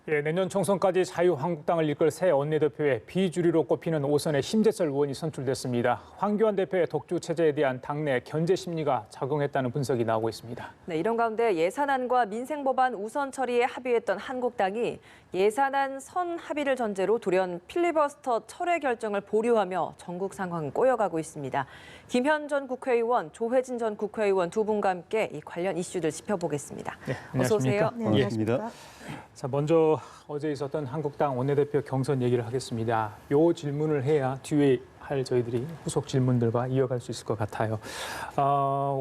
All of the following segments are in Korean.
예, 내년 총선까지 자유한국당을 이끌 새 원내대표의 비주류로 꼽히는 오선의 심재철 의원이 선출됐습니다. 황교안 대표의 독주 체제에 대한 당내 견제 심리가 작용했다는 분석이 나오고 있습니다. 네, 이런 가운데 예산안과 민생법안 우선 처리에 합의했던 한국당이 예산안 선 합의를 전제로 돌연 필리버스터 철회 결정을 보류하며 전국 상황은 꼬여가고 있습니다. 김현 전 국회의원, 조혜진 전 국회의원 두 분과 함께 이 관련 이슈들 짚어보겠습니다. 네, 어서 오세요. 안녕하십니까? 네, 안녕하십니까? 자, 먼저 어제 있었던 한국당 원내대표 경선 얘기를 하겠습니다. 요 질문을 해야 뒤에 할 저희들이 후속 질문들과 이어갈 수 있을 것 같아요.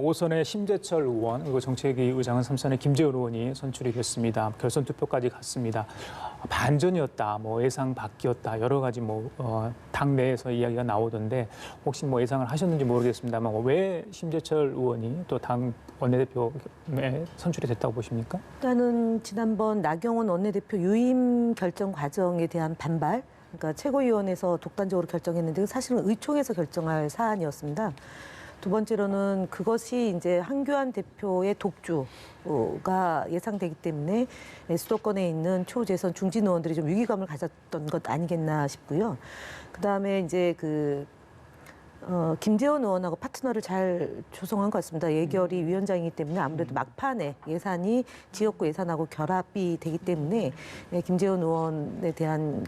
오선의 심재철 의원, 그리고 정책위 의장은 3선의 김재원 의원이 선출이 됐습니다. 결선 투표까지 갔습니다. 반전이었다, 뭐 예상 밖이었다, 여러 가지 당 내에서 이야기가 나오던데 혹시 예상을 하셨는지 모르겠습니다만 왜 심재철 의원이 또 당 원내대표에 선출이 됐다고 보십니까? 일단은 지난번 나경원 원내대표 유임 결정 과정에 대한 반발, 그러니까 최고위원회에서 독단적으로 결정했는데 사실은 의총에서 결정할 사안이었습니다. 두 번째로는 그것이 이제 황교안 대표의 독주가 예상되기 때문에 수도권에 있는 초재선 중진 의원들이 좀 위기감을 가졌던 것 아니겠나 싶고요. 그다음에 이제 김재원 의원하고 파트너를 잘 조성한 것 같습니다. 예결위 위원장이기 때문에 아무래도 막판에 예산이 지역구 예산하고 결합이 되기 때문에 김재원 의원에 대한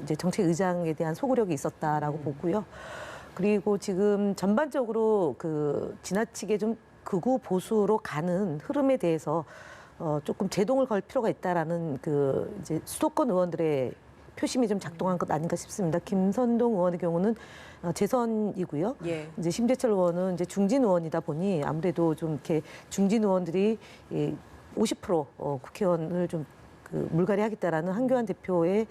이제 정책 의장에 대한 소구력이 있었다라고 보고요. 그리고 지금 전반적으로 지나치게 좀 극우 보수로 가는 흐름에 대해서 조금 제동을 걸 필요가 있다라는 이제 수도권 의원들의 표심이 좀 작동한 것 아닌가 싶습니다. 김선동 의원의 경우는 재선이고요. 예. 이제 심재철 의원은 이제 중진 의원이다 보니 아무래도 좀 이렇게 중진 의원들이 50% 국회의원을 좀 물갈이하겠다라는 황교안 대표의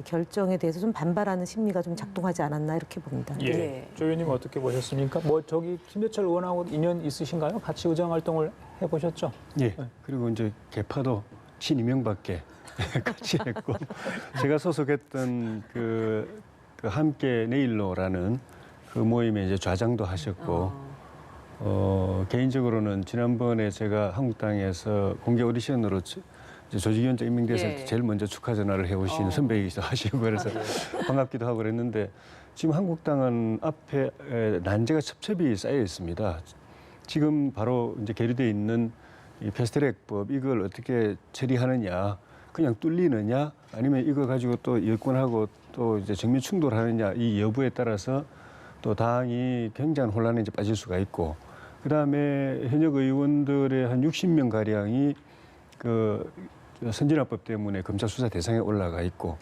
결정에 대해서 좀 반발하는 심리가 좀 작동하지 않았나 이렇게 봅니다. 예. 예. 조 의원님 어떻게 보셨습니까? 저기 심재철 의원하고 인연 있으신가요? 같이 의정 활동을 해보셨죠? 예. 그리고 이제 개파도 친이명밖에 같이 했고 제가 소속했던 그 함께 내일로라는 그 모임에 이제 좌장도 하셨고 개인적으로는 지난번에 제가 한국당에서 공개 오디션으로 이제 조직위원장 임명돼서 예. 제일 먼저 축하 전화를 해오신 선배이기도 하시고 그래서 반갑기도 하고 그랬는데 지금 한국당은 앞에 난제가 첩첩이 쌓여 있습니다. 지금 바로 이제 계류돼 있는 이 패스트트랙법 이걸 어떻게 처리하느냐, 그냥 뚫리느냐, 아니면 이거 가지고 또 여권하고 또 이제 정면 충돌하느냐 이 여부에 따라서 또 당이 굉장한 혼란에 이제 빠질 수가 있고, 그 다음에 현역 의원들의 한 60명 가량이 선진화법 때문에 검찰 수사 대상에 올라가 있고,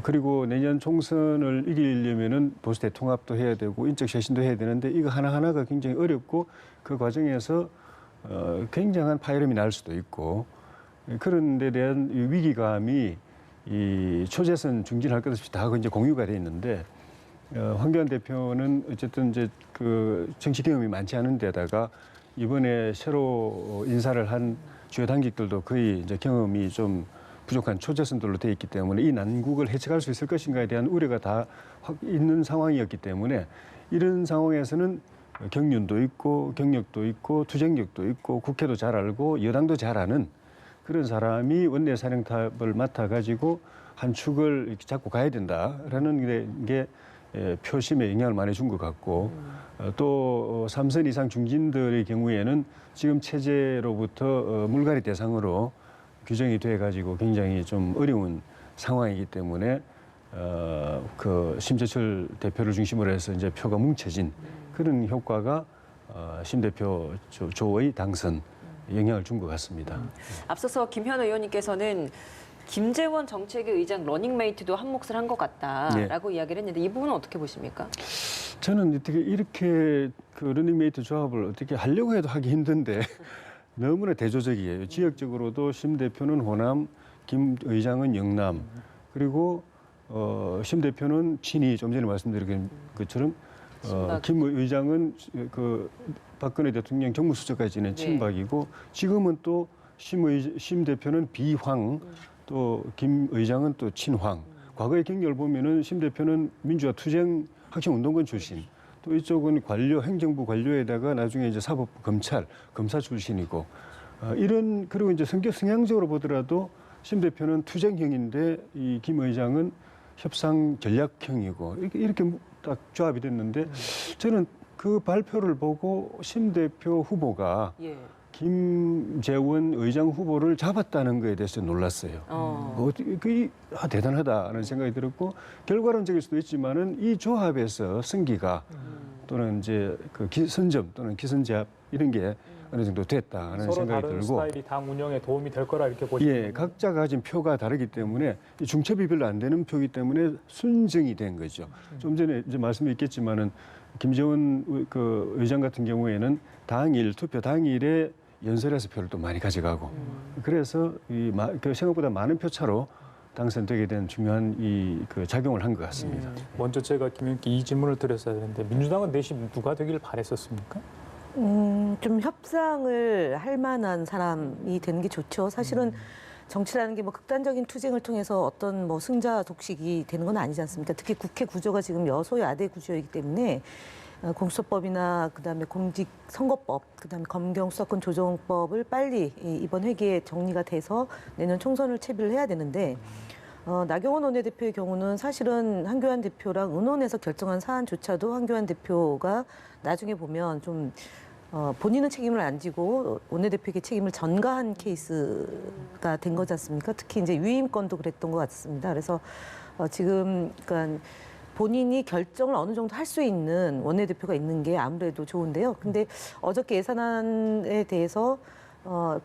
그리고 내년 총선을 이기려면은 보수 대통합도 해야 되고 인적 쇄신도 해야 되는데 이거 하나하나가 굉장히 어렵고 그 과정에서 굉장한 파열음이 날 수도 있고, 그런 데 대한 위기감이 이 초재선 중진할 것 없이 다 이제 공유가 돼 있는데 황교안 대표는 어쨌든 이제 정치 경험이 많지 않은 데다가 이번에 새로 인사를 한 주요 당직들도 거의 이제 경험이 좀 부족한 초재선들로 돼 있기 때문에 이 난국을 헤쳐갈 수 있을 것인가에 대한 우려가 다 있는 상황이었기 때문에 이런 상황에서는 경륜도 있고 경력도 있고 투쟁력도 있고 국회도 잘 알고 여당도 잘 아는 그런 사람이 원내사령탑을 맡아가지고 한 축을 이렇게 잡고 가야 된다라는 게 표심에 영향을 많이 준 것 같고, 또 3선 이상 중진들의 경우에는 지금 체제로부터 물갈이 대상으로 규정이 돼가지고 굉장히 좀 어려운 상황이기 때문에 심재철 대표를 중심으로 해서 이제 표가 뭉쳐진 그런 효과가 심 대표 조의 당선 영향을 준 것 같습니다. 앞서서 김현 의원님께서는 김재원 정책위 의장 러닝메이트도 한 몫을 한 것 같다라고 이야기를 했는데 이 부분은 어떻게 보십니까? 저는 이렇게 러닝메이트 조합을 어떻게 하려고 해도 하기 힘든데 너무나 대조적이에요. 지역적으로도 심 대표는 호남, 김 의장은 영남, 그리고 심 대표는 친이, 좀 전에 말씀드린 것처럼 김 의장은 박근혜 대통령 정무수석까지 지낸 친박이고, 지금은 또 심 대표는 비황, 또 김 의장은 또 친황. 과거의 경력을 보면은 심 대표는 민주화 투쟁 학생운동권 출신, 또 이쪽은 행정부 관료에다가 나중에 이제 사법부 검사 출신이고, 그리고 이제 성향적으로 보더라도 심 대표는 투쟁형인데 이 김 의장은 협상 전략형이고 이렇게 딱 조합이 됐는데 저는 그 발표를 보고 심 대표 후보가 예. 김재원 의장 후보를 잡았다는 거에 대해서 놀랐어요. 대단하다는 생각이 들었고 결과론적일 수도 있지만은 이 조합에서 승기가 또는 이제 그 선점 또는 기선제압 이런 게 어느 정도 됐다는 서로 생각이 다른 들고 스타일이 당 운영에 도움이 될 거라 이렇게 보시는 예, 각자 가진 표가 다르기 때문에 이 중첩이 별로 안 되는 표이기 때문에 순정이 된 거죠. 좀 전에 이제 말씀드렸겠지만은 김재원 그 의장 같은 경우에는 당일 투표 당일에 연설에서 표를 또 많이 가져가고 그래서 그 생각보다 많은 표 차로 당선되게 된 중요한 그 작용을 한 것 같습니다. 먼저 제가 김 의원께 이 질문을 드렸어야 되는데 민주당은 내심 누가 되길 바랬었습니까? 좀 협상을 할 만한 사람이 되는 게 좋죠. 사실은 정치라는 게 뭐 극단적인 투쟁을 통해서 어떤 뭐 승자 독식이 되는 건 아니지 않습니까? 특히 국회 구조가 지금 여소야대 구조이기 때문에 공수처법이나 그다음에 공직선거법, 그다음에 검경수사권 조정법을 빨리 이번 회기에 정리가 돼서 내년 총선을 채비를 해야 되는데 나경원 원내대표의 경우는 사실은 한교안 대표랑 의논해서 결정한 사안조차도 한교안 대표가 나중에 보면 좀 본인은 책임을 안 지고 원내대표에게 책임을 전가한 케이스가 된 거지 않습니까? 특히 이제 위임권도 그랬던 것 같습니다. 그래서 지금 그러니까 본인이 결정을 어느 정도 할 수 있는 원내대표가 있는 게 아무래도 좋은데요. 근데 어저께 예산안에 대해서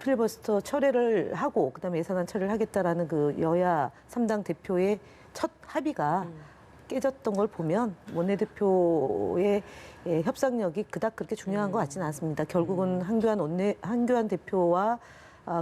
필리버스터 철회를 하고 그다음에 예산안 처리를 하겠다라는 그 여야 3당 대표의 첫 합의가 깨졌던 걸 보면 원내대표의 협상력이 그닥 그렇게 중요한 것 같지는 않습니다. 결국은 한교안 대표와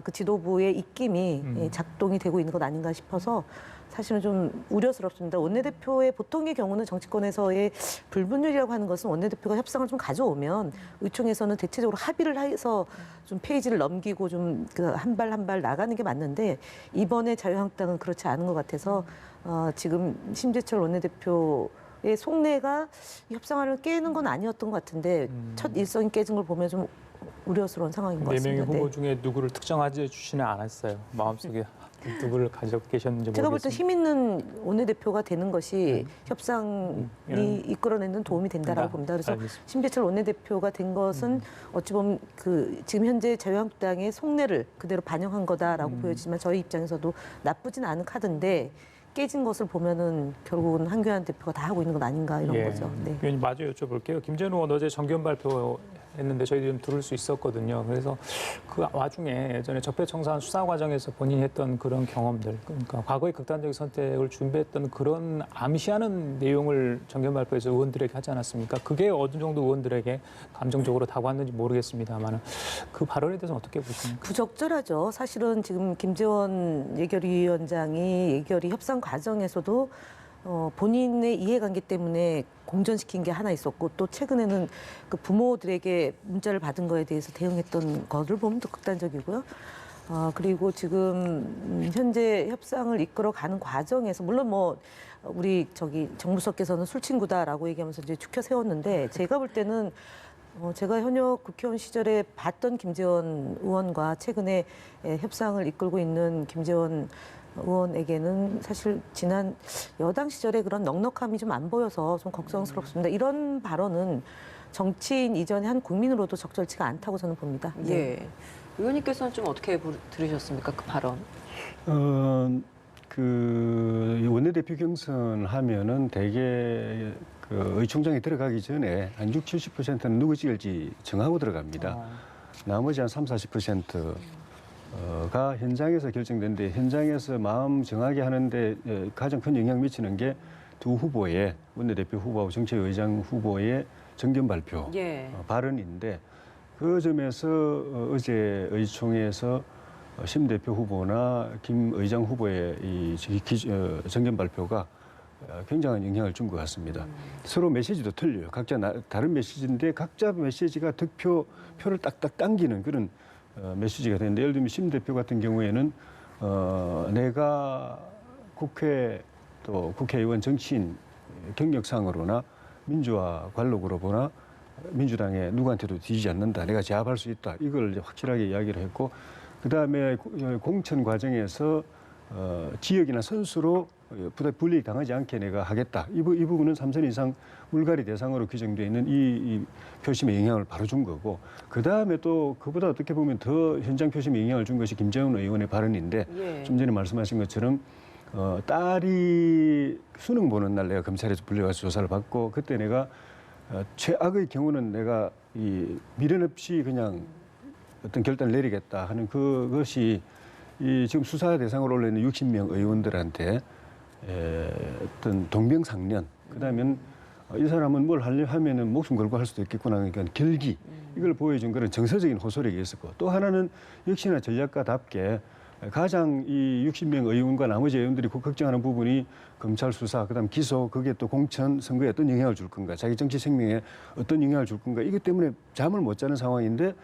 그 지도부의 입김이 작동이 되고 있는 것 아닌가 싶어서 사실은 좀 우려스럽습니다. 원내대표의 보통의 경우는 정치권에서의 불분율이라고 하는 것은 원내대표가 협상을 좀 가져오면 의총에서는 대체적으로 합의를 해서 좀 페이지를 넘기고 좀 한 발 한 발 나가는 게 맞는데 이번에 자유한국당은 그렇지 않은 것 같아서 지금 심재철 원내대표의 속내가 협상안을 깨는 건 아니었던 것 같은데 첫 일성이 깨진 걸 보면 좀 우려스러운 상황인 것 네 같습니다. 명의 후보 중에 누구를 특정하지 주지는 않았어요. 마음속에 누구를 가지고 계셨는지 제가 볼 때 모르겠습니다. 힘 있는 원내대표가 되는 것이 협상이 이끌어내는 도움이 된다라고 봅니다. 그래서 알겠습니다. 심재철 원내대표가 된 것은 어찌 보면 지금 현재 자유한국당의 속내를 그대로 반영한 거다라고 보여지지만 저희 입장에서도 나쁘진 않은 카드인데 깨진 것을 보면은 결국은 한교안 대표가 다 하고 있는 건 아닌가 이런 거죠. 네. 의원님 마저 여쭤볼게요. 김재원 의원 어제 정견 발표했는데 저희도 좀 들을 수 있었거든요. 그래서 그 와중에 예전에 적폐청산 수사 과정에서 본인이 했던 그런 경험들, 그러니까 과거의 극단적인 선택을 준비했던 그런 암시하는 내용을 정견 발표에서 의원들에게 하지 않았습니까? 그게 어느 정도 의원들에게 감정적으로 다가왔는지 모르겠습니다만 그 발언에 대해서 어떻게 보십니까? 부적절하죠. 사실은 지금 김재원 예결위원장이 예결위 협상 과정에서도 본인의 이해관계 때문에 공전시킨 게 하나 있었고 또 최근에는 그 부모들에게 문자를 받은 거에 대해서 대응했던 거를 보면 더 극단적이고요. 그리고 지금 현재 협상을 이끌어가는 과정에서 물론 뭐 우리 정무수석께서는 술친구다라고 얘기하면서 이제 축혀 세웠는데 제가 볼 때는 제가 현역 국회의원 시절에 봤던 김재원 의원과 최근에 협상을 이끌고 있는 김재원 의원에게는 사실 지난 여당 시절에 그런 넉넉함이 좀 안 보여서 좀 걱정스럽습니다. 이런 발언은 정치인 이전의 한 국민으로도 적절치가 않다고 저는 봅니다. 예. 의원님께서는 좀 어떻게 들으셨습니까? 그 발언. 그 원내대표 경선하면은 대개 그 의총장에 들어가기 전에 한 60, 70%는 누구 찍을지 정하고 들어갑니다. 나머지 한 30, 40%가 현장에서 결정되는데 현장에서 마음 정하게 하는데 가장 큰 영향을 미치는 게 두 후보의 원내대표 후보하고 정책의장 후보의 정견 발표 발언인데 그 점에서 어제 의총에서 심 대표 후보나 김 의장 후보의 이 정견 발표가 굉장한 영향을 준 것 같습니다. 서로 메시지도 틀려요. 각자 다른 메시지인데 각자 메시지가 표를 딱딱 당기는 그런 메시지가 되는데 예를 들면 심 대표 같은 경우에는 내가 국회 또 국회의원 정치인 경력상으로나 민주화 관록으로 보나 민주당에 누구한테도 뒤지지 않는다. 내가 제압할 수 있다. 이걸 이제 확실하게 이야기를 했고 그다음에 공천 과정에서 지역이나 선수로 불이익 당하지 않게 내가 하겠다. 이 부분은 3선 이상 물갈이 대상으로 규정되어 있는 이 표심에 영향을 바로 준 거고, 그 다음에 또 그보다 어떻게 보면 더 현장 표심에 영향을 준 것이 김재원 의원의 발언인데, 예. 좀 전에 말씀하신 것처럼 딸이 수능 보는 날 내가 검찰에서 불려가서 조사를 받고, 그때 내가 최악의 경우는 내가 이 미련 없이 그냥 어떤 결단을 내리겠다 하는 그것이 이 지금 수사 대상으로 올라 있는 60명 의원들한테 어떤 동병상련, 그다음에 이 사람은 뭘 하려 하면은 목숨 걸고 할 수도 있겠구나, 그러니까 결기, 이걸 보여준 그런 정서적인 호소력이 있었고, 또 하나는 역시나 전략가답게 가장 이 60명 의원과 나머지 의원들이 걱정하는 부분이 검찰 수사, 그다음 기소, 그게 또 공천 선거에 어떤 영향을 줄 건가, 자기 정치 생명에 어떤 영향을 줄 건가, 이것 때문에 잠을 못 자는 상황인데,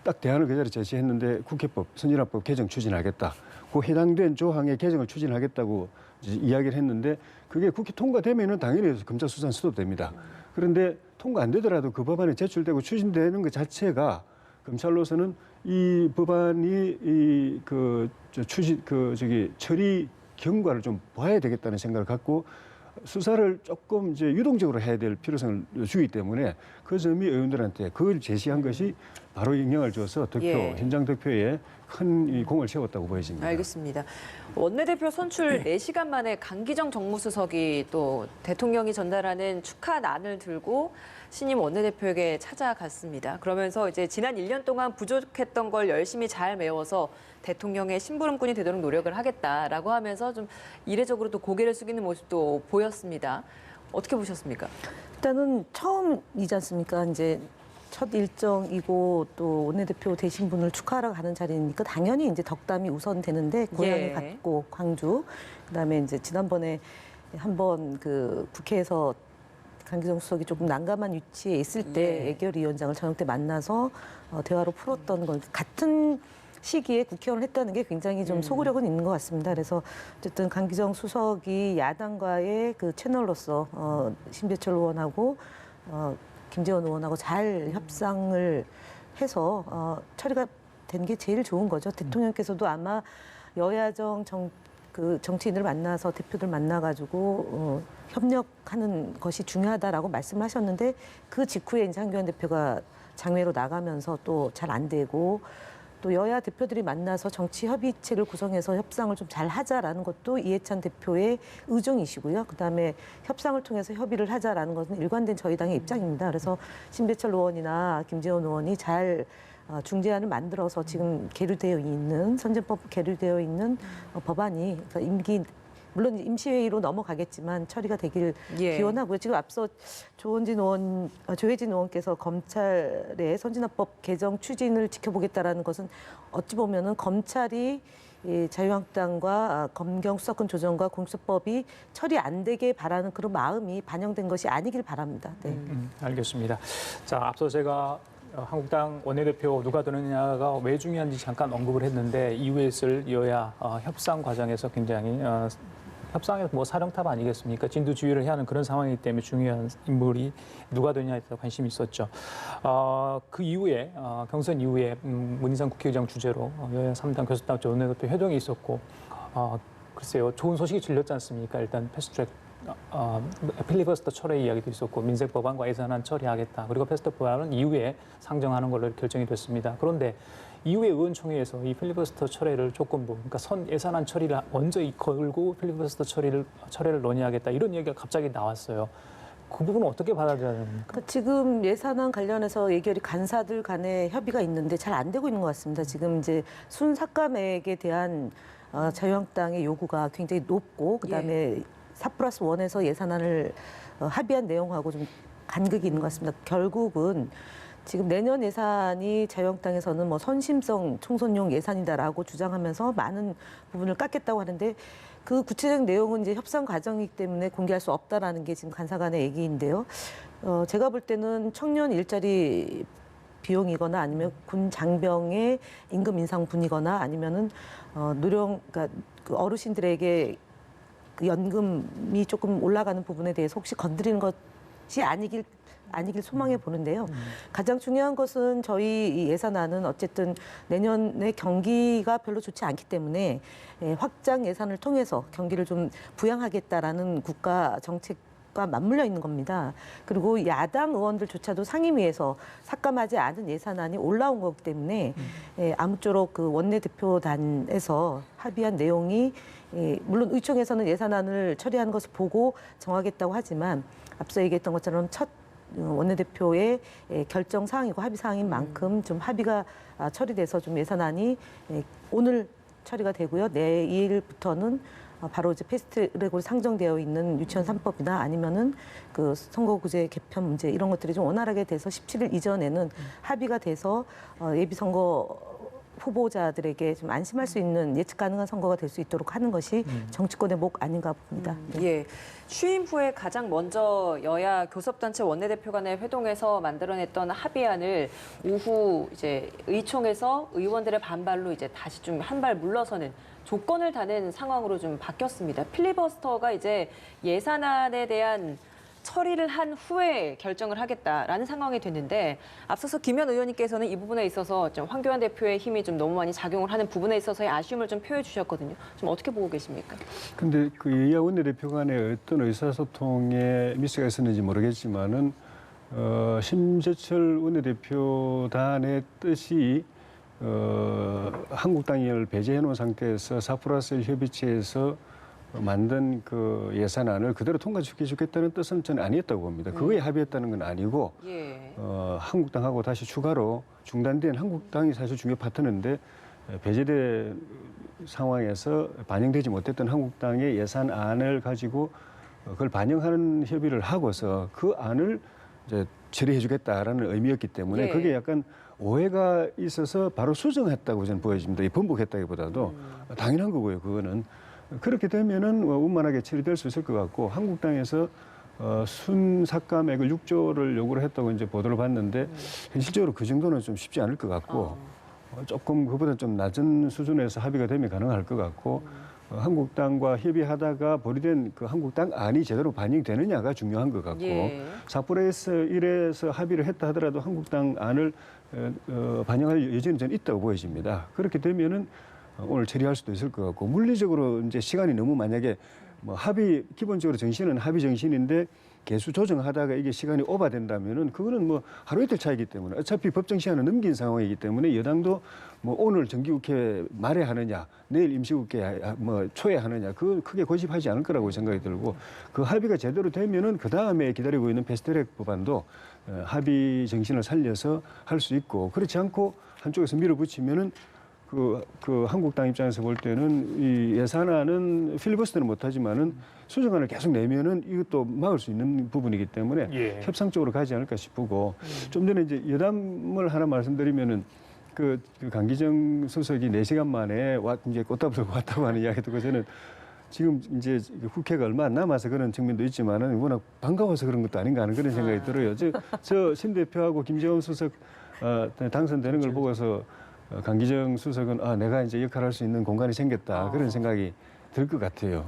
딱 대안을 그 자리에 제시했는데 국회법, 선진화법 개정 추진하겠다. 그 해당된 조항의 개정을 추진하겠다고 이야기를 했는데, 그게 국회 통과되면은 당연히 검찰 수사는 스톱됩니다. 그런데 통과 안 되더라도 그 법안이 제출되고 추진되는 것 자체가 검찰로서는 이 법안이 처리 경과를 좀 봐야 되겠다는 생각을 갖고 수사를 조금 이제 유동적으로 해야 될 필요성을 주기 때문에 그 점이 의원들한테 그걸 제시한 것이 바로 영향을 줘서 득표, 예. 현장 득표에 큰 이 공을 세웠다고 보여집니다. 알겠습니다. 원내대표 선출 4시간 만에 강기정 정무수석이 또 대통령이 전달하는 축하난을 들고 신임 원내대표에게 찾아갔습니다. 그러면서 이제 지난 1년 동안 부족했던 걸 열심히 잘 메워서 대통령의 심부름꾼이 되도록 노력을 하겠다라고 하면서 좀 이례적으로 또 고개를 숙이는 모습도 보였습니다. 어떻게 보셨습니까? 일단은 처음이지 않습니까? 이제 첫 일정이고 또 원내대표 되신 분을 축하하러 가는 자리니까 당연히 이제 덕담이 우선 되는데, 고향에 예. 갔고 광주, 그다음에 이제 지난번에 한번 그 국회에서 강기정 수석이 조금 난감한 위치에 있을 때 예. 예결위원장을 저녁 때 만나서 대화로 풀었던 걸 같은 시기에 국회의원을 했다는 게 굉장히 좀 소구력은 있는 것 같습니다. 그래서 어쨌든 강기정 수석이 야당과의 그 채널로서 신배철 의원하고 김재원 의원하고 잘 협상을 해서 처리가 된 게 제일 좋은 거죠. 대통령께서도 아마 여야정 정치인을 만나서 대표들 만나가지고 협력하는 것이 중요하다라고 말씀하셨는데, 그 직후에 이제 한교안 대표가 장외로 나가면서 또 잘 안 되고, 또 여야 대표들이 만나서 정치 협의체를 구성해서 협상을 좀 잘 하자라는 것도 이해찬 대표의 의중이시고요. 그다음에 협상을 통해서 협의를 하자라는 것은 일관된 저희 당의 입장입니다. 그래서 신배철 의원이나 김재원 의원이 잘 중재안을 만들어서 지금 계류되어 있는 선진법 계류되어 있는 법안이, 그러니까 물론 임시회의로 넘어가겠지만 처리가 되길 예. 기원하고요. 지금 앞서 조혜진 의원께서 검찰의 선진화법 개정 추진을 지켜보겠다라는 것은 어찌 보면은 검찰이 이 자유한국당과 검경 수사권 조정과 공수처법이 처리 안 되게 바라는 그런 마음이 반영된 것이 아니길 바랍니다. 네. 알겠습니다. 자, 앞서 제가 한국당 원내대표 누가 되느냐가 왜 중요한지 잠깐 언급을 했는데, 이후에 있을 여야 협상 과정에서 굉장히 협상에서 뭐 사령탑 아니겠습니까? 진두지휘를 해야 하는 그런 상황이기 때문에 중요한 인물이 누가 되냐에 대해서 관심이 있었죠. 그 이후에 경선 이후에 문희상 국회의장 주재로 여야 3당 교섭당 원내대표 회동이 있었고, 글쎄요, 좋은 소식이 들렸지 않습니까? 일단 패스트트랙 필리버스터 철회 이야기도 있었고, 민생법안과 예산안 처리하겠다. 그리고 패스트트랙 법안은 이후에 상정하는 걸로 결정이 됐습니다. 그런데 이후에 의원총회에서 이 필리버스터 철회를 조건부, 그러니까 예산안 처리를 먼저 걸고 필리버스터 철회를 논의하겠다, 이런 얘기가 갑자기 나왔어요. 그 부분은 어떻게 받아들여야 됩니까? 그러니까 지금 예산안 관련해서 예결위 간사들 간의 협의가 있는데 잘 안 되고 있는 것 같습니다. 지금 이제 순삭감액에 대한 자유한국당의 요구가 굉장히 높고, 그다음에 4+1에서 예산안을 합의한 내용하고 좀 간극이 있는 것 같습니다. 결국은 지금 내년 예산이 자유한국당에서는 뭐 선심성 총선용 예산이다라고 주장하면서 많은 부분을 깎겠다고 하는데, 그 구체적 내용은 이제 협상 과정이기 때문에 공개할 수 없다라는 게 지금 간사 간의 얘기인데요. 제가 볼 때는 청년 일자리 비용이거나 아니면 군 장병의 임금 인상분이거나 아니면은 그러니까 그 어르신들에게 그 연금이 조금 올라가는 부분에 대해서 혹시 건드리는 것이 아니길 아니길 소망해 보는데요. 가장 중요한 것은 저희 이 예산안은 어쨌든 내년에 경기가 별로 좋지 않기 때문에 확장 예산을 통해서 경기를 좀 부양하겠다라는 국가 정책과 맞물려 있는 겁니다. 그리고 야당 의원들조차도 상임위에서 삭감하지 않은 예산안이 올라온 거기 때문에 아무쪼록 그 원내대표단에서 합의한 내용이 물론 의총에서는 예산안을 처리하는 것을 보고 정하겠다고 하지만 앞서 얘기했던 것처럼 첫 원내대표의 결정 사항이고 합의 사항인 만큼 좀 합의가 처리돼서 좀 예산안이 오늘 처리가 되고요. 내일부터는 바로 이제 패스트트랙으로 상정되어 있는 유치원 3법이나 아니면은 그 선거구제 개편 문제 이런 것들이 좀 원활하게 돼서 17일 이전에는 합의가 돼서 예비 선거 후보자들에게 좀 안심할 수 있는 예측 가능한 선거가 될 수 있도록 하는 것이 정치권의 목 아닌가 봅니다. 예. 취임 후에 가장 먼저 여야 교섭단체 원내대표 간의 회동에서 만들어냈던 합의안을 오후 이제 의총에서 의원들의 반발로 이제 다시 좀 한 발 물러서는 조건을 다는 상황으로 좀 바뀌었습니다. 필리버스터가 이제 예산안에 대한 처리를 한 후에 결정을 하겠다라는 상황이 됐는데 앞서서 김현 의원님께서는 이 부분에 있어서 좀 황교안 대표의 힘이 좀 너무 많이 작용을 하는 부분에 있어서의 아쉬움을 좀 표해 주셨거든요. 좀 어떻게 보고 계십니까? 근데 그 여야 원내대표 간에 어떤 의사소통에 미스가 있었는지 모르겠지만은 심재철 원내대표단의 뜻이 한국당을 배제해 놓은 상태에서 4+1 협의체에서 만든 그 예산안을 그대로 통과시켜주겠다는 뜻은 저는 아니었다고 봅니다. 그거에 합의했다는 건 아니고 예. 한국당하고 다시 추가로 중단된 한국당이 사실 중요 파트너인데 배제된 상황에서 반영되지 못했던 한국당의 예산안을 가지고 그걸 반영하는 협의를 하고서 그 안을 이제 처리해주겠다라는 의미였기 때문에 예. 그게 약간 오해가 있어서 바로 수정했다고 저는 보여집니다. 번복했다기보다도 당연한 거고요. 그거는. 그렇게 되면은 원만하게 처리될 수 있을 것 같고 한국당에서 순삭감액을 6조를 요구를 했다고 이제 보도를 봤는데 현실적으로 그 정도는 좀 쉽지 않을 것 같고 조금 그보다 좀 낮은 수준에서 합의가 되면 가능할 것 같고 한국당과 협의하다가 보류된 그 한국당 안이 제대로 반영되느냐가 중요한 것 같고 예. 4+1에서 합의를 했다 하더라도 한국당 안을 반영할 여지는 저는 있다고 보여집니다. 그렇게 되면은 오늘 처리할 수도 있을 것 같고 물리적으로 이제 시간이 너무 만약에 뭐 합의 기본적으로 정신은 합의 정신인데 개수 조정하다가 이게 시간이 오버된다면은 그거는 뭐 하루 이틀 차이기 때문에 어차피 법정 시한을 넘긴 상황이기 때문에 여당도 뭐 오늘 정기국회 말에 하느냐 내일 임시국회 뭐 초에 하느냐 그 크게 고집하지 않을 거라고 생각이 들고 그 합의가 제대로 되면은 그 다음에 기다리고 있는 패스트트랙 법안도 합의 정신을 살려서 할 수 있고 그렇지 않고 한쪽에서 밀어붙이면은 그 한국당 입장에서 볼 때는 이 예산안은 필리버스터는 못하지만은 수정안을 계속 내면은 이것도 막을 수 있는 부분이기 때문에 예. 협상 쪽으로 가지 않을까 싶고 좀 전에 이제 여담을 하나 말씀드리면은 그 강기정 수석이 4시간 만에 이제 꽃다발 들고 왔다고 하는 이야기 듣고 저는 지금 이제 국회가 얼마 안 남아서 그런 측면도 있지만은 워낙 반가워서 그런 것도 아닌가 하는 그런 생각이 들어요. 저 심 대표하고 김재원 수석 당선되는 걸 보고서 강기정 수석은 내가 이제 역할할 수 있는 공간이 생겼다 그런 생각이 들 것 같아요.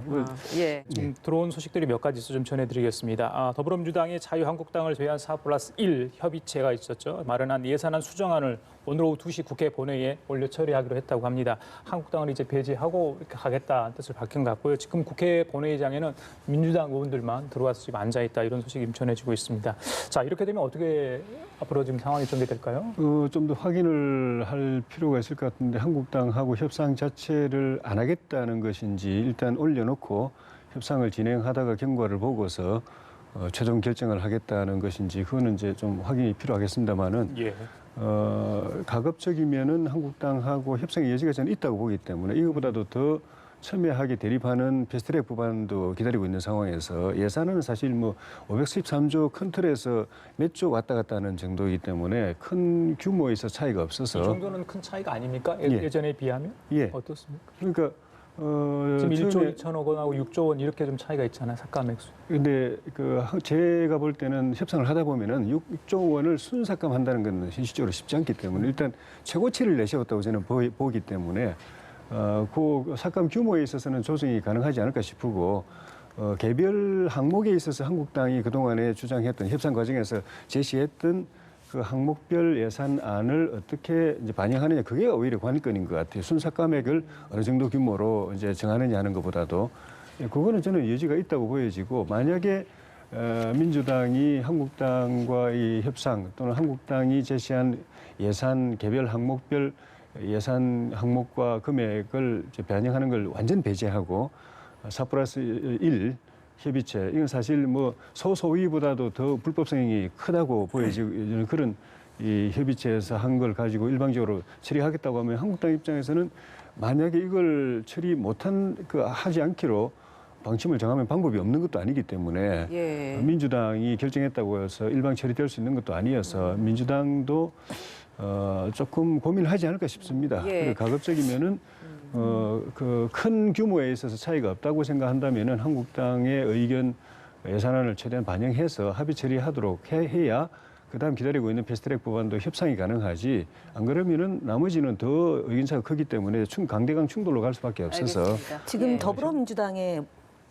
예. 지금 들어온 소식들이 몇 가지 있어 좀 전해드리겠습니다. 더불어민주당이 자유한국당을 제외한 4+1 협의체가 있었죠. 마련한 예산안 수정안을 오늘 오후 2시 국회 본회의에 올려 처리하기로 했다고 합니다. 한국당을 이제 배제하고 이렇게 가겠다는 뜻을 밝힌 것 같고요. 지금 국회 본회의장에는 민주당 의원들만 들어와서 지금 앉아있다 이런 소식이 전해지고 있습니다. 자, 이렇게 되면 어떻게 앞으로 지금 상황이 전개될까요? 좀 더 확인을 할 필요가 있을 것 같은데 한국당하고 협상 자체를 안 하겠다는 것인지 일단 올려놓고 협상을 진행하다가 경과를 보고서 최종 결정을 하겠다는 것인지 그거는 이제 좀 확인이 필요하겠습니다만은 예. 가급적이면은 한국당하고 협상의 여지가 저는 있다고 보기 때문에 이거보다도 더 첨예하게 대립하는 패스트트랙 법안도 기다리고 있는 상황에서 예산은 사실 뭐 513조 큰 틀에서 몇 조 왔다 갔다 하는 정도이기 때문에 큰 규모에서 차이가 없어서 이 정도는 큰 차이가 아닙니까? 예. 예전에 비하면? 예. 어떻습니까? 그러니까 지금 1조 2천억 원하고 6조 원 이렇게 좀 차이가 있잖아요. 삭감 액수. 근데 제가 볼 때는 협상을 하다 보면은 6조 원을 순삭감한다는 건 현실적으로 쉽지 않기 때문에 일단 최고치를 내세웠다고 저는 보기 때문에 그 삭감 규모에 있어서는 조정이 가능하지 않을까 싶고 개별 항목에 있어서 한국당이 그동안에 주장했던 협상 과정에서 제시했던 그 항목별 예산안을 어떻게 이제 반영하느냐 그게 오히려 관건인 것 같아요. 순삭감액을 어느 정도 규모로 이제 정하느냐 하는 것보다도 그거는 저는 여지가 있다고 보여지고 만약에 민주당이 한국당과의 협상 또는 한국당이 제시한 예산 개별 항목별 예산 항목과 금액을 이제 반영하는 걸 완전 배제하고 4+1 협의체 이건 사실 뭐 소소위보다도 더 불법성이 크다고 보여지는 그런 이 협의체에서 한 걸 가지고 일방적으로 처리하겠다고 하면 한국당 입장에서는 만약에 이걸 처리 못한 하지 않기로 방침을 정하면 방법이 없는 것도 아니기 때문에 예. 민주당이 결정했다고 해서 일방 처리될 수 있는 것도 아니어서 민주당도 조금 고민하지 않을까 싶습니다. 예. 그리고 가급적이면은 그 큰 규모에 있어서 차이가 없다고 생각한다면은 한국당의 의견 예산안을 최대한 반영해서 합의 처리하도록 해야 그다음 기다리고 있는 패스트트랙 법안도 협상이 가능하지 안 그러면은 나머지는 더 의견차가 크기 때문에 강대강 충돌로 갈 수밖에 없어서 알겠습니다. 지금 예. 더불어민주당의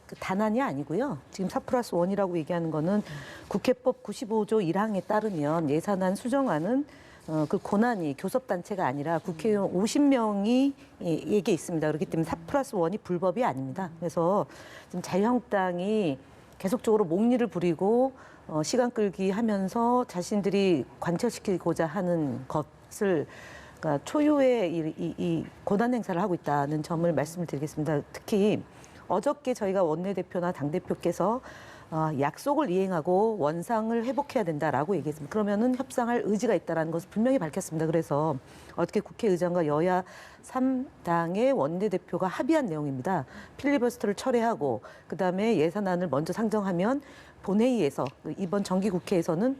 그 단안이 아니고요. 지금 4+1이라고 얘기하는 거는 국회법 95조 1항에 따르면 예산안 수정안은 그 권한이 교섭단체가 아니라 국회의원 50명이 에게 있습니다. 그렇기 때문에 4+1이 불법이 아닙니다. 그래서 지금 자유한국당이 계속적으로 목리를 부리고 시간 끌기 하면서 자신들이 관철시키고자 하는 것을 그러니까 초유의 이 권한 행사를 하고 있다는 점을 말씀을 드리겠습니다. 특히 어저께 저희가 원내대표나 당대표께서 약속을 이행하고 원상을 회복해야 된다라고 얘기했습니다. 그러면은 협상할 의지가 있다는 것을 분명히 밝혔습니다. 그래서 어떻게 국회의장과 여야 3당의 원내대표가 합의한 내용입니다. 필리버스터를 철회하고 그다음에 예산안을 먼저 상정하면 본회의에서 이번 정기국회에서는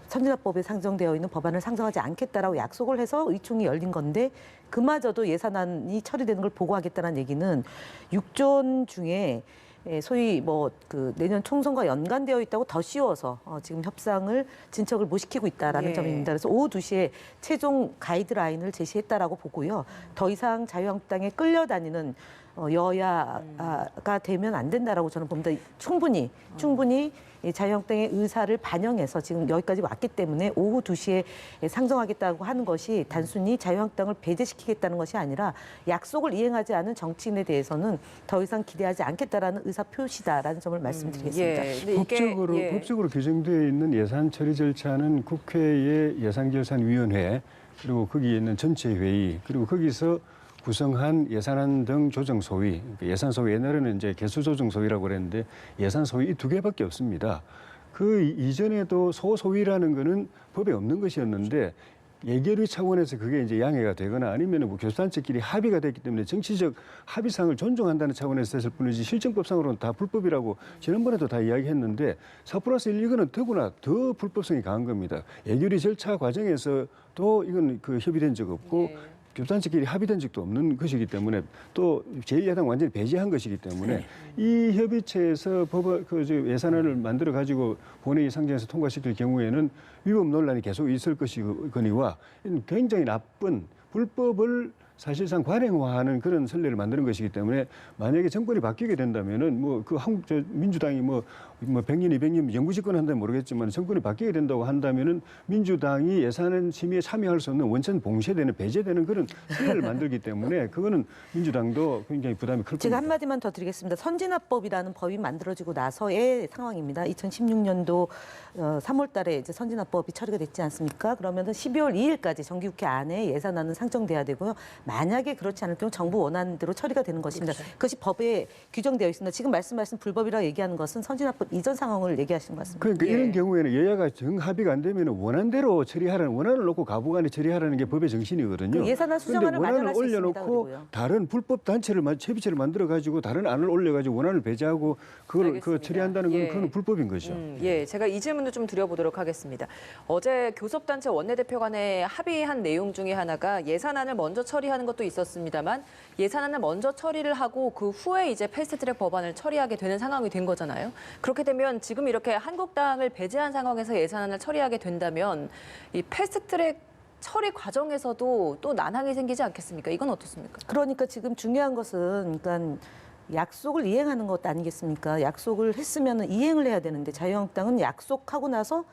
선진화법에 상정되어 있는 법안을 상정하지 않겠다라고 약속을 해서 의총이 열린 건데 그마저도 예산안이 처리되는 걸 보고하겠다는 얘기는 6조 원 중에 소위 그 내년 총선과 연관되어 있다고 더 씌워서 지금 협상을 진척을 못 시키고 있다라는 예. 점입니다. 그래서 오후 2시에 최종 가이드라인을 제시했다라고 보고요. 더 이상 자유한국당에 끌려다니는 여야가 되면 안 된다라고 저는 봅니다. 충분히 이 자유한국당의 의사를 반영해서 지금 여기까지 왔기 때문에 오후 2시에 상정하겠다고 하는 것이 단순히 자유한국당을 배제시키겠다는 것이 아니라 약속을 이행하지 않은 정치인에 대해서는 더 이상 기대하지 않겠다라는 의사 표시다라는 점을 말씀드리겠습니다. 예. 근데 이게 법적으로 규정되어 있는 예산 처리 절차는 국회의 예산결산위원회 그리고 거기에 있는 전체 회의 그리고 거기서 구성한 예산안 등 조정소위, 예산소위 옛날에는 이제 개수조정소위라고 그랬는데 예산소위 이 두 개밖에 없습니다. 그 이전에도 소소위라는 거는 법에 없는 것이었는데 예결위 차원에서 그게 이제 양해가 되거나 아니면 뭐 교수단체끼리 합의가 됐기 때문에 정치적 합의상을 존중한다는 차원에서 했을 뿐이지 실정법상으로는 다 불법이라고 지난번에도 다 이야기했는데 4+1 이거는 더구나 더 불법성이 강한 겁니다. 예결위 절차 과정에서도 이건 협의된 적 없고 예. 교단체끼리 합의된 적도 없는 것이기 때문에 또 제1야당 완전히 배제한 것이기 때문에 이 협의체에서 예산안을 만들어 가지고 본회의 상정해서 통과시킬 경우에는 위법 논란이 계속 있을 것이거니와 굉장히 나쁜 불법을 사실상 관행화하는 그런 선례를 만드는 것이기 때문에 만약에 정권이 바뀌게 된다면은 민주당이 100년, 200년 영구 집권한다면 모르겠지만 정권이 바뀌게 된다고 한다면은 민주당이 예산안 심의에 참여할 수 없는 원천 봉쇄되는 배제되는 그런 선례를 만들기 때문에 그거는 민주당도 굉장히 부담이 클 겁니다. 제가 한마디만 더 드리겠습니다. 선진화법이라는 법이 만들어지고 나서의 상황입니다. 2016년도 3월 달에 이제 선진화법이 처리가 됐지 않습니까? 그러면은 12월 2일까지 정기국회 안에 예산안은 상정돼야 되고요. 만약에 그렇지 않을 경우 정부 원안대로 처리가 되는 것입니다. 그렇죠. 그것이 법에 규정되어 있습니다. 지금 말씀하신 불법이라고 얘기하는 것은 선진화법 이전 상황을 얘기하시는 것 같습니다. 그러니까 예. 이런 경우에는 여야가 정합의가 안 되면 원안대로 처리하라는 원안을 놓고 가부간에 처리하라는 게 법의 정신이거든요. 그 예산안 수정안을 그런데 원안을 마련할 수 있습니다. 올려놓고 그리고요. 다른 불법 단체를 협의체를 만들어 가지고 다른 안을 올려가지고 원안을 배제하고 그걸 알겠습니다. 처리한다는 건 예. 그건 불법인 거죠. 예, 제가 이 질문도 좀 드려보도록 하겠습니다. 어제 교섭단체 원내대표 간에 합의한 내용 중에 하나가 예산안을 먼저 처리하는 것도 있었습니다만 예산안을 먼저 처리를 하고 그 후에 이제 패스트트랙 법안을 처리하게 되는 상황이 된 거잖아요. 그렇게 되면 지금 이렇게 한국당을 배제한 상황에서 예산안을 처리하게 된다면 이 패스트트랙 처리 과정에서도 또 난항이 생기지 않겠습니까? 이건 어떻습니까? 그러니까 지금 중요한 것은 그러니까 약속을 이행하는 것 아니겠습니까? 약속을 했으면 이행을 해야 되는데 자유한국당은 약속하고 나서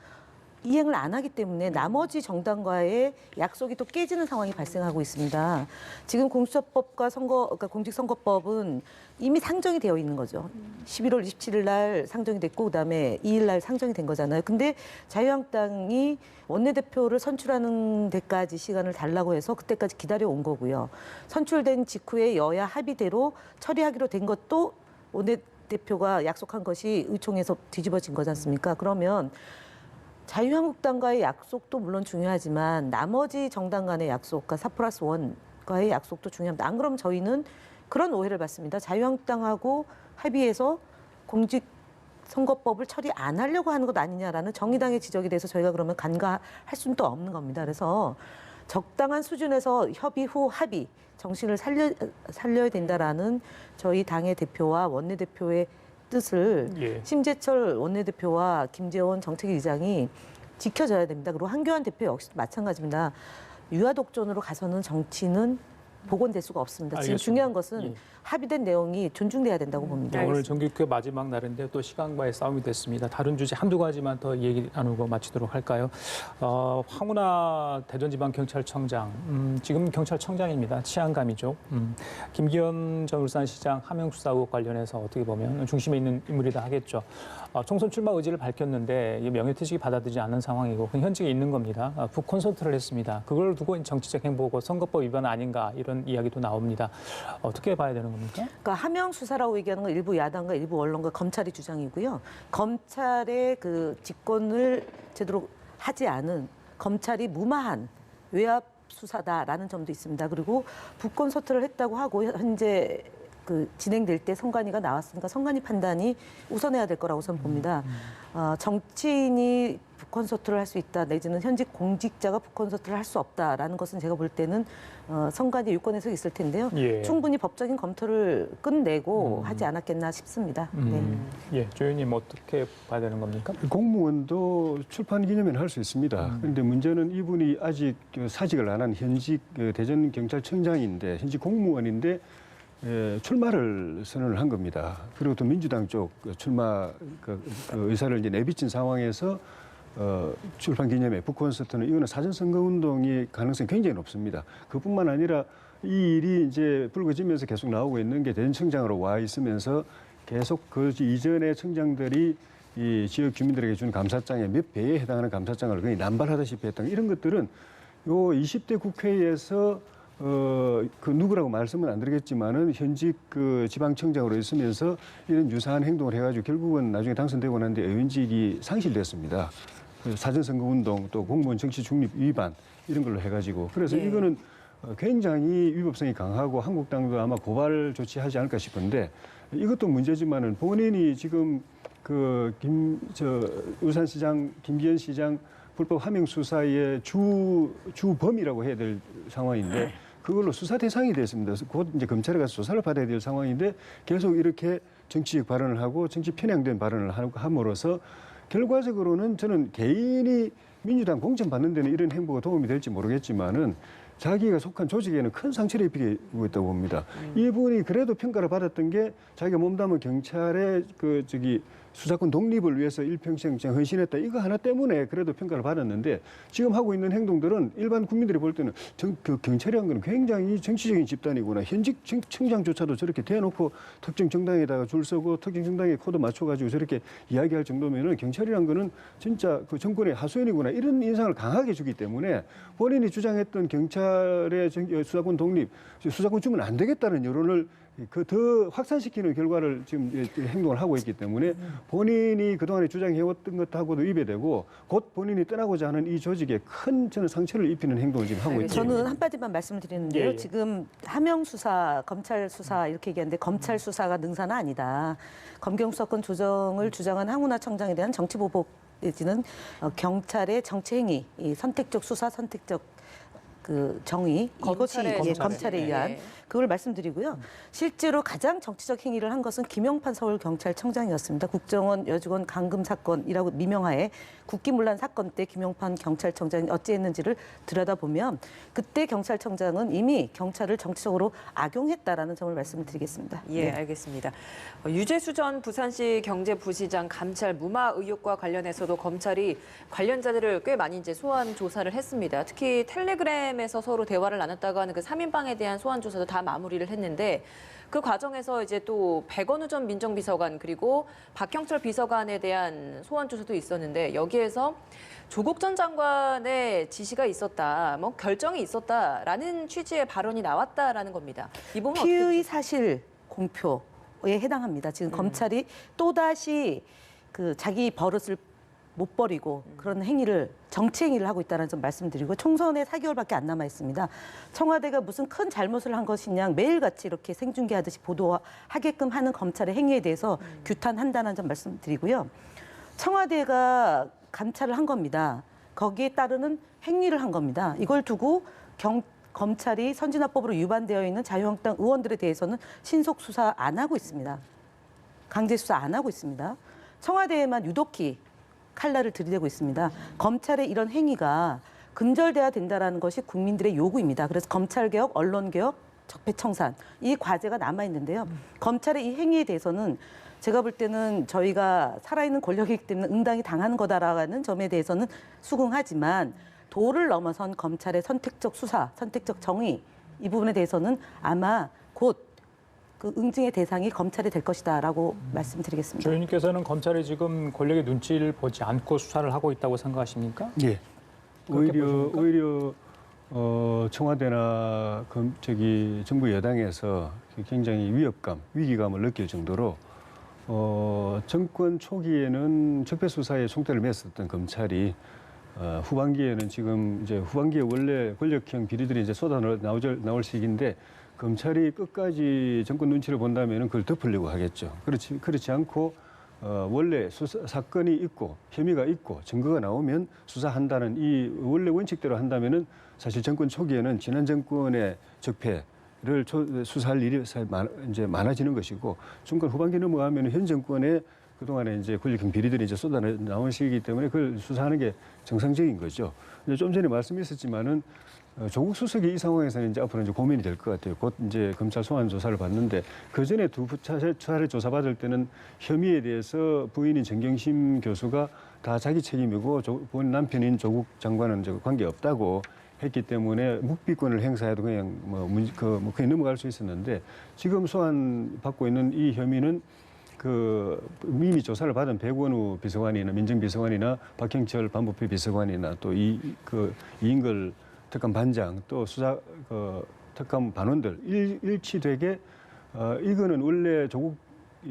이행을 안 하기 때문에 나머지 정당과의 약속이 또 깨지는 상황이 발생하고 있습니다. 지금 공수처법과 그러니까 공직선거법은 이미 상정이 되어 있는 거죠. 11월 27일 날 상정이 됐고 그다음에 2일 날 상정이 된 거잖아요. 근데 자유한국당이 원내대표를 선출하는 데까지 시간을 달라고 해서 그때까지 기다려온 거고요. 선출된 직후에 여야 합의대로 처리하기로 된 것도 원내대표가 약속한 것이 의총에서 뒤집어진 거지 않습니까? 그러면 자유한국당과의 약속도 물론 중요하지만 나머지 정당 간의 약속과 4+1과의 약속도 중요합니다. 안 그러면 저희는 그런 오해를 받습니다. 자유한국당하고 합의해서 공직선거법을 처리 안 하려고 하는 것 아니냐라는 정의당의 지적에 대해서 저희가 그러면 간과할 수는 또 없는 겁니다. 그래서 적당한 수준에서 협의 후 합의, 정신을 살려야 된다라는 저희 당의 대표와 원내대표의 뜻을 예. 심재철 원내대표와 김재원 정책위의장이 지켜줘야 됩니다. 그리고 한교안 대표 역시 마찬가지입니다. 유아독존으로 가서는 정치는 복원될 수가 없습니다. 지금 알겠습니다. 중요한 것은 예. 합의된 내용이 존중돼야 된다고 봅니다. 네, 오늘 정기국회 마지막 날인데 또 시간과의 싸움이 됐습니다. 다른 주제 한두 가지만 더 얘기 나누고 마치도록 할까요? 황운하 대전지방경찰청장, 지금 경찰청장입니다. 치안감이죠. 김기현 전 울산시장 하명수사 의혹 관련해서 어떻게 보면 중심에 있는 인물이다 하겠죠. 총선 출마 의지를 밝혔는데 명예퇴직이 받아들이지 않는 상황이고 그냥 현직에 있는 겁니다. 북 콘서트를 했습니다. 그걸 두고 정치적 행보고 선거법 위반 아닌가 이런 이야기도 나옵니다. 어떻게 봐야 되는 겁니까? 그러니까 하명 수사라고 얘기하는 건 일부 야당과 일부 언론과 검찰의 주장이고요. 검찰의 그 직권을 제대로 하지 않은 검찰이 무마한 외압 수사다라는 점도 있습니다. 그리고 북콘서트를 했다고 하고 현재 그 진행될 때 선관위가 나왔으니까 선관위 판단이 우선해야 될 거라고 저는 봅니다. 정치인이 북콘서트를 할 수 있다 내지는 현직 공직자가 북콘서트를 할 수 없다라는 것은 제가 볼 때는 선관위 유권에서 있을 텐데요. 예. 충분히 법적인 검토를 끝내고 하지 않았겠나 싶습니다. 네. 예, 조 의원님 어떻게 봐야 되는 겁니까? 공무원도 출판 기념회는 할 수 있습니다. 그런데 문제는 이분이 아직 사직을 안 한 현직 대전경찰청장인데 현직 공무원인데 출마를 선언을 한 겁니다. 그리고 또 민주당 쪽 출마 그 의사를 이제 내비친 상황에서 출판 기념회 북콘서트는 이거는 사전 선거 운동이 가능성이 굉장히 높습니다. 그뿐만 아니라 이 일이 이제 불거지면서 계속 나오고 있는 게 대전청장으로 와 있으면서 계속 그 이전의 청장들이 이 지역 주민들에게 준 감사장의 몇 배에 해당하는 감사장을 거의 남발하다시피 했던 이런 것들은 요 20대 국회에서 그 누구라고 말씀은 안 드리겠지만은 현직 그 지방청장으로 있으면서 이런 유사한 행동을 해가지고 결국은 나중에 당선되고 난 뒤에 의원직이 상실됐습니다. 사전선거운동 또 공무원 정치 중립 위반 이런 걸로 해가지고 그래서 네. 이거는 굉장히 위법성이 강하고 한국당도 아마 고발 조치하지 않을까 싶은데 이것도 문제지만은 본인이 지금 그 울산시장 김기현 시장 불법 하명 수사의 주범이라고 해야 될 상황인데 그걸로 수사 대상이 됐습니다. 곧 이제 검찰에 가서 조사를 받아야 될 상황인데 계속 이렇게 정치적 발언을 하고 정치 편향된 발언을 함으로써 결과적으로는 저는 개인이 민주당 공천받는 데는 이런 행보가 도움이 될지 모르겠지만은 자기가 속한 조직에는 큰 상처를 입히고 있다고 봅니다. 이분이 그래도 평가를 받았던 게 자기가 몸담은 경찰의 수사권 독립을 위해서 일평생 헌신했다. 이거 하나 때문에 그래도 평가를 받았는데 지금 하고 있는 행동들은 일반 국민들이 볼 때는 경찰이란 건 굉장히 정치적인 집단이구나. 현직 청장조차도 저렇게 대놓고 특정 정당에다가 줄 서고 특정 정당에 코드 맞춰가지고 저렇게 이야기할 정도면은 경찰이란 거는 진짜 그 정권의 하수인이구나. 이런 인상을 강하게 주기 때문에 본인이 주장했던 경찰의 수사권 독립, 수사권 주면 안 되겠다는 여론을 더 확산시키는 결과를 지금 행동을 하고 있기 때문에 본인이 그동안에 주장해왔던 것하고도 위배되고 곧 본인이 떠나고자 하는 이 조직에 큰 저는 상처를 입히는 행동을 지금 하고 있죠. 저는 한마디만 말씀을 드리는데요. 예. 지금 하명 수사, 검찰 수사 이렇게 얘기하는데 검찰 수사가 능사는 아니다. 검경 수사권 조정을 주장한 황운하 청장에 대한 정치 보복 내지는 경찰의 정치 행위, 이 선택적 수사, 선택적 그 정의 이것이 검찰에 의한 네. 그걸 말씀드리고요. 실제로 가장 정치적 행위를 한 것은 김용판 서울경찰청장이었습니다. 국정원 여직원 감금 사건이라고 미명하에 국기문란 사건 때 김용판 경찰청장이 어찌했는지를 들여다보면 그때 경찰청장은 이미 경찰을 정치적으로 악용했다라는 점을 말씀을 드리겠습니다. 예, 네. 알겠습니다. 유재수 전 부산시 경제부시장 감찰 무마 의혹과 관련해서도 검찰이 관련자들을 꽤 많이 이제 소환 조사를 했습니다. 특히 텔레그램에서 서로 대화를 나눴다고 하는 그 3인방에 대한 소환 조사도 다 마무리를 했는데 그 과정에서 이제 또 백원우 전 민정비서관 그리고 박형철 비서관에 대한 소환 조사도 있었는데 여기에서 조국 전 장관의 지시가 있었다, 뭐 결정이 있었다라는 취지의 발언이 나왔다라는 겁니다. 이 부분 어떻게 피의 보십니까? 사실 공표에 해당합니다. 지금 검찰이 또다시 그 자기 버릇을 못 버리고 그런 행위를 정치 행위를 하고 있다는 점 말씀드리고 총선에 4개월밖에 안 남아 있습니다. 청와대가 무슨 큰 잘못을 한 것이냐 매일같이 이렇게 생중계하듯이 보도하게끔 하는 검찰의 행위에 대해서 규탄한다는 점 말씀드리고요. 청와대가 감찰을 한 겁니다. 거기에 따르는 행위를 한 겁니다. 이걸 두고 검찰이 선진화법으로 위반되어 있는 자유한국당 의원들에 대해서는 신속 수사 안 하고 있습니다. 강제 수사 안 하고 있습니다. 청와대에만 유독히 칼날을 들이대고 있습니다. 검찰의 이런 행위가 근절돼야 된다는 것이 국민들의 요구입니다. 그래서 검찰개혁, 언론개혁, 적폐청산 이 과제가 남아있는데요. 검찰의 이 행위에 대해서는 제가 볼 때는 저희가 살아있는 권력이기 때문에 응당이 당하는 거다라는 점에 대해서는 수긍하지만 도를 넘어선 검찰의 선택적 수사, 선택적 정의 이 부분에 대해서는 아마 곧 그 응징의 대상이 검찰이 될 것이다라고 말씀드리겠습니다. 조 의원님께서는 검찰이 지금 권력의 눈치를 보지 않고 수사를 하고 있다고 생각하십니까? 예. 그렇게 오히려 청와대나 정부 여당에서 굉장히 위기감을 느낄 정도로 정권 초기에는 적폐 수사에 총대를 맸었던 검찰이 후반기에는 지금 이제 후반기에 원래 권력형 비리들이 이제 쏟아 나올 시기인데 검찰이 끝까지 정권 눈치를 본다면 그걸 덮으려고 하겠죠. 그렇지 않고 원래 사건이 있고 혐의가 있고 증거가 나오면 수사한다는 이 원래 원칙대로 한다면은 사실 정권 초기에는 지난 정권의 적폐를 수사할 일이 이제 많아지는 것이고 중간 후반기 넘어가면 현 정권의 그동안에 이제 권력형 비리들이 이제 쏟아 나온 시기이기 때문에 그걸 수사하는 게 정상적인 거죠. 근데 좀 전에 말씀했었지만은 조국 수석이 이 상황에서는 이제 앞으로 이제 고민이 될 것 같아요. 곧 이제 검찰 소환 조사를 받는데 그 전에 두 차례 조사받을 때는 혐의에 대해서 부인인 정경심 교수가 다 자기 책임이고 본 남편인 조국 장관은 관계 없다고 했기 때문에 묵비권을 행사해도 그냥 그냥 넘어갈 수 있었는데 지금 소환 받고 있는 이 혐의는 이미 조사를 받은 백원우 비서관이나 민정비서관이나 박형철 반부패 비서관이나 또 이인걸 특감 반장 또 수사 특감 반원들 일치되게 이거는 원래 조국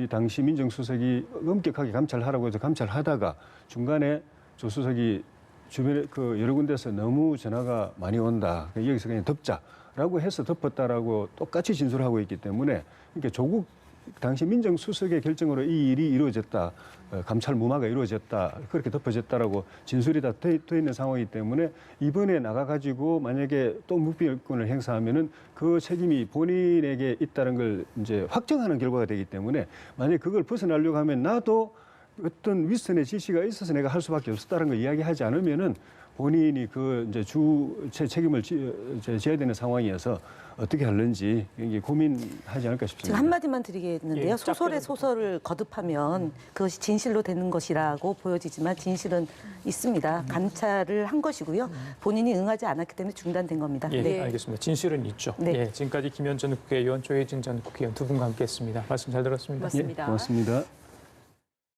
당시 민정수석이 엄격하게 감찰하라고 해서 감찰하다가 중간에 조 수석이 주변에 여러 군데서 너무 전화가 많이 온다. 여기서 그냥 덮자라고 해서 덮었다라고 똑같이 진술하고 있기 때문에 그러니까 조국 당시 민정수석의 결정으로 이 일이 이루어졌다. 감찰 무마가 이루어졌다. 그렇게 덮어졌다라고 진술이 다 돼 있는 상황이기 때문에 이번에 나가가지고 만약에 또 묵비권을 행사하면은 그 책임이 본인에게 있다는 걸 이제 확정하는 결과가 되기 때문에 만약에 그걸 벗어나려고 하면 나도 어떤 윗선의 지시가 있어서 내가 할 수밖에 없었다는 걸 이야기하지 않으면은 본인이 이제 책임을 져야 되는 상황이어서 어떻게 할는지 고민하지 않을까 싶습니다. 제가 한마디만 드리겠는데요. 예, 소설의 소설을 거듭하면 그것이 진실로 되는 것이라고 보여지지만 진실은 있습니다. 감찰을 한 것이고요. 본인이 응하지 않았기 때문에 중단된 겁니다. 예, 네. 알겠습니다. 진실은 있죠. 네. 예, 지금까지 김현 전 국회의원, 조혜진 전 국회의원 두 분과 함께했습니다. 말씀 잘 들었습니다. 맞습니다. 예, 고맙습니다.